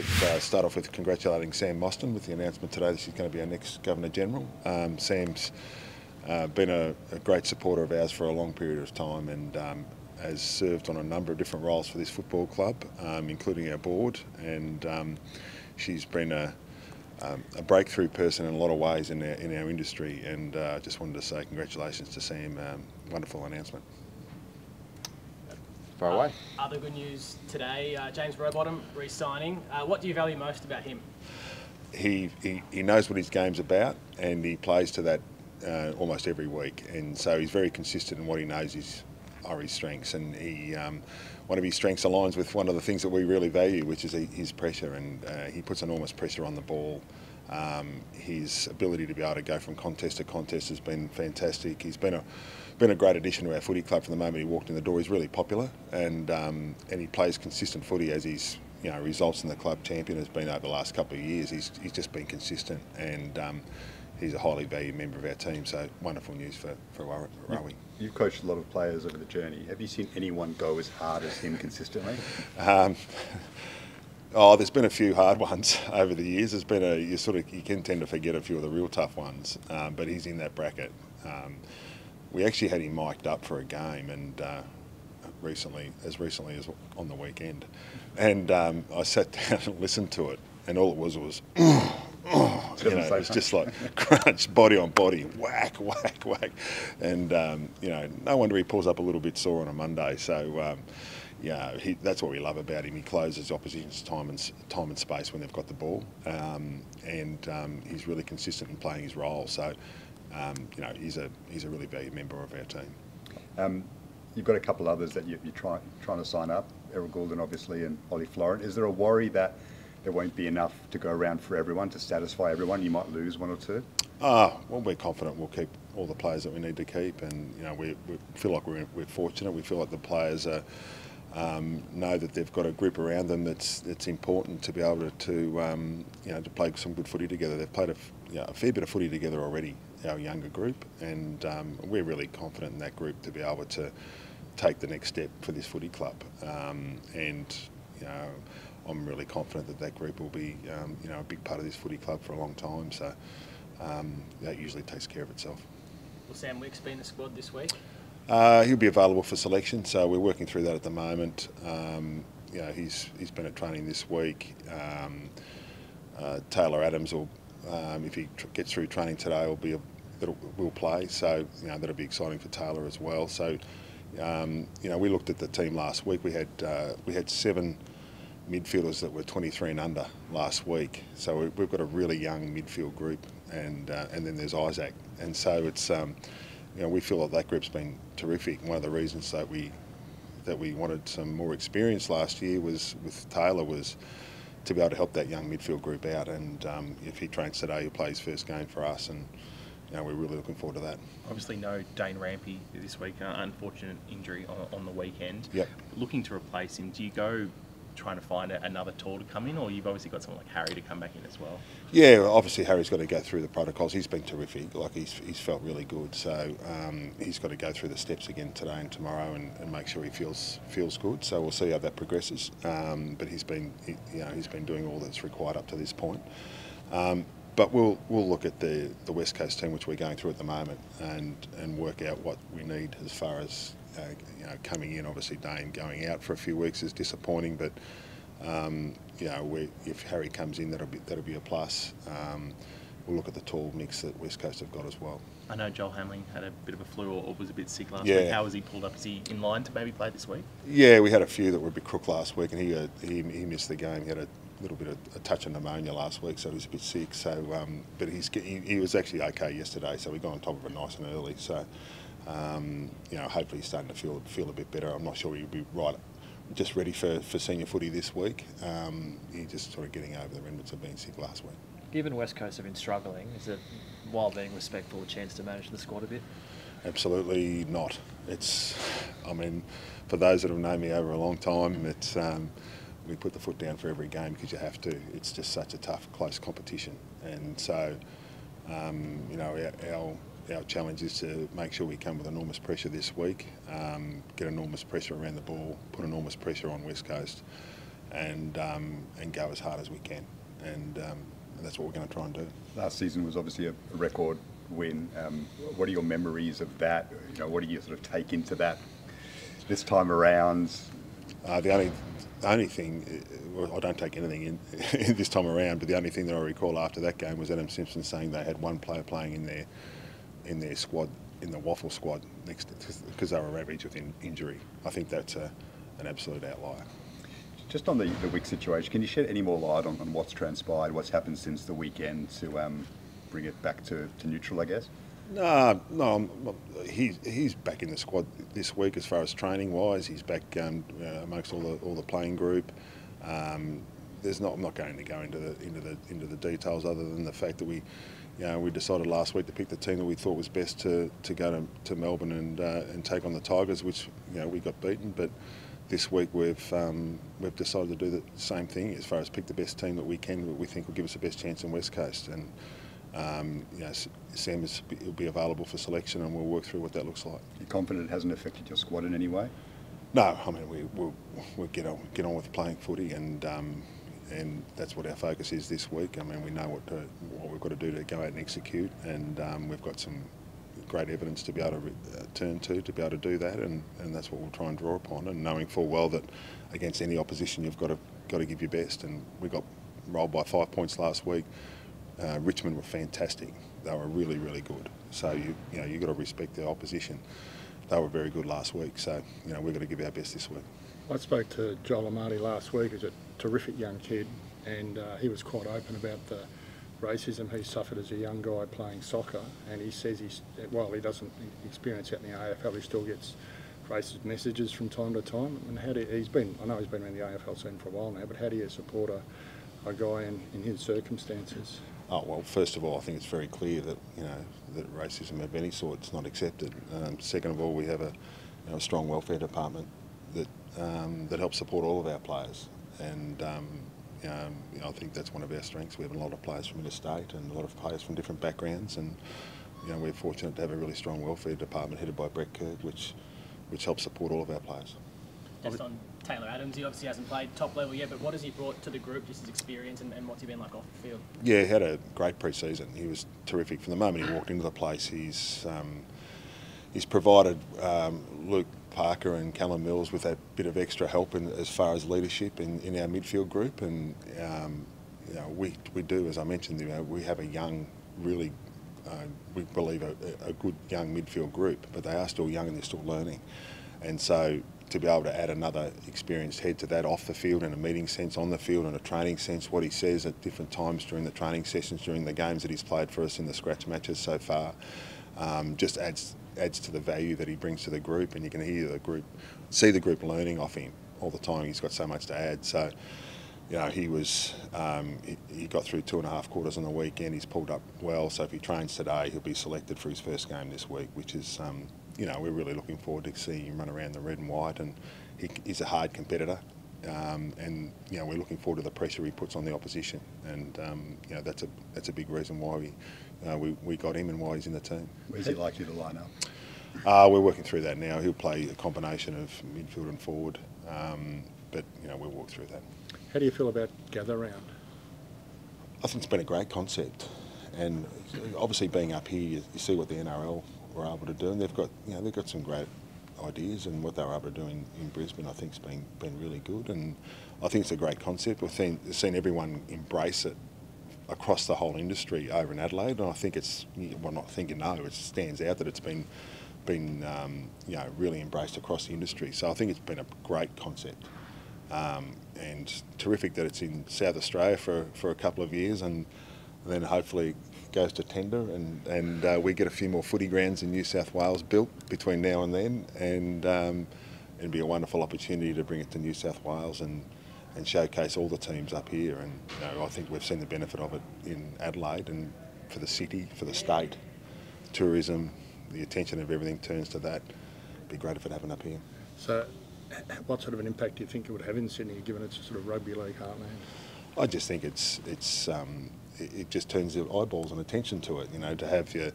start off with congratulating Sam Mostyn with the announcement today that she's going to be our next Governor-General. Sam's been a great supporter of ours for a long period of time and has served on a number of different roles for this football club, including our board, and she's been a breakthrough person in a lot of ways in our industry, and just wanted to say congratulations to Sam. Wonderful announcement. Far away. Other good news today, James Rowbottom re-signing. What do you value most about him? He knows what his game's about, and he plays to that almost every week, and so he's very consistent in what he knows are his strengths, and one of his strengths aligns with one of the things that we really value, which is his pressure, and he puts enormous pressure on the ball. His ability to be able to go from contest to contest has been fantastic. He's been a great addition to our footy club from the moment he walked in the door. He's really popular, and he plays consistent footy, as his results in the club champion has been over the last couple of years. He's just been consistent, and he's a highly valued member of our team. So wonderful news for Rowie. You've coached a lot of players over the journey. Have you seen anyone go as hard as him consistently? There's been a few hard ones over the years. There's been you can tend to forget a few of the real tough ones, but he's in that bracket. We actually had him mic'd up for a game, and recently as on the weekend, and I sat down and listened to it, and all it was it was just like crunch, body on body, whack, whack, whack, and no wonder he pulls up a little bit sore on a Monday. So that's what we love about him. He closes opposition's time and space when they've got the ball, and he's really consistent in playing his role. So he's a really valued member of our team. You've got a couple others that you're trying to sign up, Errol Goulden obviously and Ollie Florent. Is there a worry that there won't be enough to go around for everyone, to satisfy everyone? You might lose one or two? Well, we're confident we'll keep all the players that we need to keep, and we feel like we're fortunate. We feel like the players know that they've got a group around them that's important to be able to play some good footy together. They've played a fair bit of footy together already, our younger group, and we're really confident in that group to be able to take the next step for this footy club. I'm really confident that group will be a big part of this footy club for a long time. So that usually takes care of itself. Will Sam Wicks be in the squad this week? He'll be available for selection, so we're working through that at the moment. He's been at training this week. Taylor Adams will, if he gets through training today, will play. So that'll be exciting for Taylor as well. So we looked at the team last week. We had 7 midfielders that were 23 and under last week. So we've got a really young midfield group, and then there's Isaac, and so it's. We feel like that group's been terrific. One of the reasons that we wanted some more experience last year with Taylor was to be able to help that young midfield group out. And if he trains today, he'll play his first game for us, and we're really looking forward to that. Obviously, no Dane Rampy this week. Unfortunate injury on the weekend. Yep. Looking to replace him, do you go trying to find another tall to come in, or you've obviously got someone like Harry to come back in as well? Yeah, obviously Harry's got to go through the protocols. He's been terrific. Like he's felt really good. So he's got to go through the steps again today and tomorrow and make sure he feels good. So we'll see how that progresses. But he's been doing all that's required up to this point. But we'll look at the West Coast team, which we're going through at the moment, and work out what we need as far as coming in. Obviously Dane going out for a few weeks is disappointing, but if Harry comes in, that'll be a plus. We'll look at the tall mix that West Coast have got as well. I know Joel Hamling had a bit of a flu or was a bit sick last week. How was he pulled up? Is he in line to maybe play this week? Yeah, we had a few that were a bit crook last week, and he missed the game. He had a little bit of a touch of pneumonia last week, so he was a bit sick. So, but he was actually okay yesterday, so we got on top of it nice and early. So, hopefully he's starting to feel a bit better. I'm not sure he'll be just ready for senior footy this week. He's just sort of getting over the remnants of being sick last week. Given West Coast have been struggling, is it, while being respectful, a chance to manage the squad a bit? Absolutely not. For those that have known me over a long time, it's we put the foot down for every game because you have to. It's just such a tough, close competition, and so our challenge is to make sure we come with enormous pressure this week, get enormous pressure around the ball, put enormous pressure on West Coast, and go as hard as we can, and that's what we're going to try and do. Last season was obviously a record win. What are your memories of that? You know, what do you sort of take into that this time around? The only thing, well, I don't take anything in this time around, but the only thing that I recall after that game was Adam Simpson saying they had one player playing in their squad, in the Waffle squad, because they were ravaged with injury. I think that's an absolute outlier. Just on the Wick situation, can you shed any more light on what's transpired, what's happened since the weekend to bring it back to neutral, I guess? No, he's back in the squad this week as far as training wise. He's back amongst all the playing group. I'm not going to go into the details other than the fact that we decided last week to pick the team that we thought was best to go to Melbourne and take on the Tigers, which we got beaten. But this week we've decided to do the same thing as far as pick the best team that we can, that we think will give us the best chance in West Coast. And Sam will be available for selection, and we'll work through what that looks like. You're confident it hasn't affected your squad in any way? No, I mean we'll get on with playing footy, and that's what our focus is this week. I mean, we know what we've got to do to go out and execute, and we've got some great evidence to be able to turn to be able to do that, and that's what we'll try and draw upon. And knowing full well that against any opposition you've got to give your best, and we got rolled by 5 points last week. Richmond were fantastic. They were really, really good. So you got to respect the opposition. They were very good last week. So we've got to give our best this week. I spoke to John Longmire last week. He's a terrific young kid, and he was quite open about the racism he suffered as a young guy playing soccer. And he says while he doesn't experience it in the AFL, he still gets racist messages from time to time. And I know he's been around the AFL scene for a while now, but how do you support a guy in his circumstances? Oh, well, first of all, I think it's very clear that that racism of any sort is not accepted. Second of all, we have a strong welfare department that helps support all of our players, and I think that's one of our strengths. We have a lot of players from interstate and a lot of players from different backgrounds, and we're fortunate to have a really strong welfare department headed by Brett Kirk, which helps support all of our players. Just on Taylor Adams, he obviously hasn't played top level yet, but what has he brought to the group, just his experience, and what's he been like off the field? Yeah, he had a great pre-season. He was terrific from the moment he walked into the place. He's provided Luke Parker and Callum Mills with that bit of extra help as far as leadership in our midfield group, and we do, as I mentioned, we have a young, really we believe a good young midfield group, but they are still young and they're still learning, and so to be able to add another experienced head to that off the field in a meeting sense, on the field in a training sense, what he says at different times during the training sessions, during the games that he's played for us in the scratch matches so far, just adds to the value that he brings to the group, and you can see the group learning off him all the time. He's got so much to add. So, he got through 2.5 quarters on the weekend. He's pulled up well. So if he trains today, he'll be selected for his first game this week, which is, we're really looking forward to seeing him run around the red and white. And he's a hard competitor, and we're looking forward to the pressure he puts on the opposition. And that's a big reason why we got him and why he's in the team. Where's he likely to line up? We're working through that now. He'll play a combination of midfield and forward, but we'll walk through that. How do you feel about Gather Round? I think it's been a great concept, and obviously being up here, you see what the NRL were able to do, and they've got some great ideas, and what they were able to do in Brisbane, I think, has been really good, and I think it's a great concept. We've seen everyone embrace it across the whole industry over in Adelaide, and I think it stands out that it's been really embraced across the industry. So I think it's been a great concept, and terrific that it's in South Australia for a couple of years, and then hopefully it goes to tender, and we get a few more footy grounds in New South Wales built between now and then, and it'd be a wonderful opportunity to bring it to New South Wales and showcase all the teams up here. And I think we've seen the benefit of it in Adelaide, and for the city, for the state, tourism, the attention of everything turns to that. It'd be great if it happened up here. So what sort of an impact do you think it would have in Sydney, given it's a sort of rugby league heartland? I just think it just turns the eyeballs and attention to it, to have the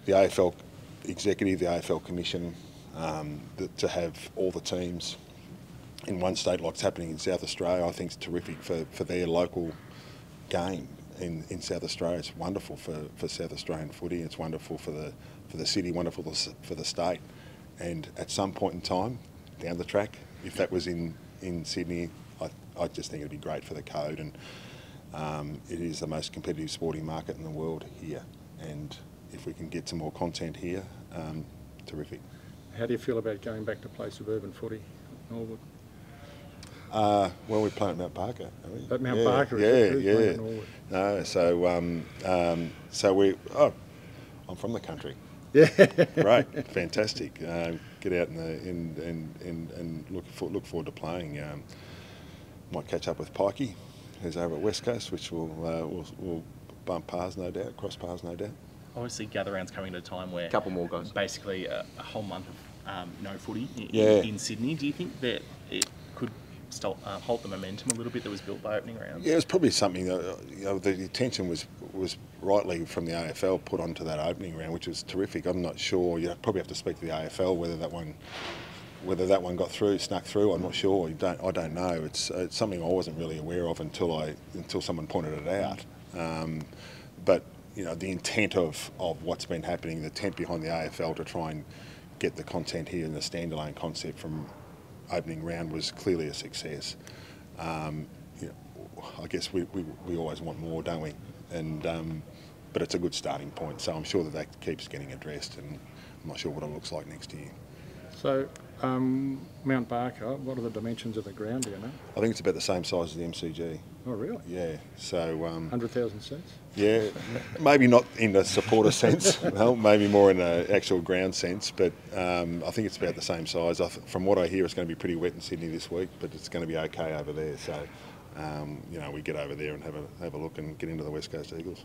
AFL executive, the AFL commission, to have all the teams in one state like it's happening in South Australia, I think it's terrific for their local game in South Australia. It's wonderful for South Australian footy. It's wonderful for the city, wonderful for the state. And at some point in time, down the track, if that was in Sydney, I just think it'd be great for the code. And it is the most competitive sporting market in the world here. And if we can get some more content here, terrific. How do you feel about going back to play suburban footy, Norwood? Well, we're playing at Mount Barker, are we? At Mount Barker, yeah. Norwood. No, I'm from the country. Yeah. Great, fantastic. Get out and look forward to playing. Might catch up with Pikey, who's over at West Coast, which we'll bump paths, no doubt, cross paths, no doubt. Obviously, gather round's coming at a time where Couple more guys. Basically, a whole month of no footy Yeah. in Sydney. Do you think that it could halt the momentum a little bit that was built by opening rounds? Yeah, it was probably something that the attention was rightly from the AFL put onto that opening round, which was terrific. I'm not sure. You probably have to speak to the AFL whether that one got through, snuck through. I'm not sure. I don't know. It's something I wasn't really aware of until someone pointed it out. But the intent of what's been happening, the intent behind the AFL to try and get the content here in the standalone concept from opening round was clearly a success. I guess we always want more, don't we? And but it's a good starting point. So I'm sure that keeps getting addressed, and I'm not sure what it looks like next year. So, Mount Barker, what are the dimensions of the ground, do you know? I think it's about the same size as the MCG. Oh, really? Yeah. So 100,000 seats? yeah, maybe not in the supporter sense. Well, maybe more in the actual ground sense. But I think it's about the same size. From what I hear, it's going to be pretty wet in Sydney this week, but it's going to be okay over there. So we get over there and have a look and get into the West Coast Eagles.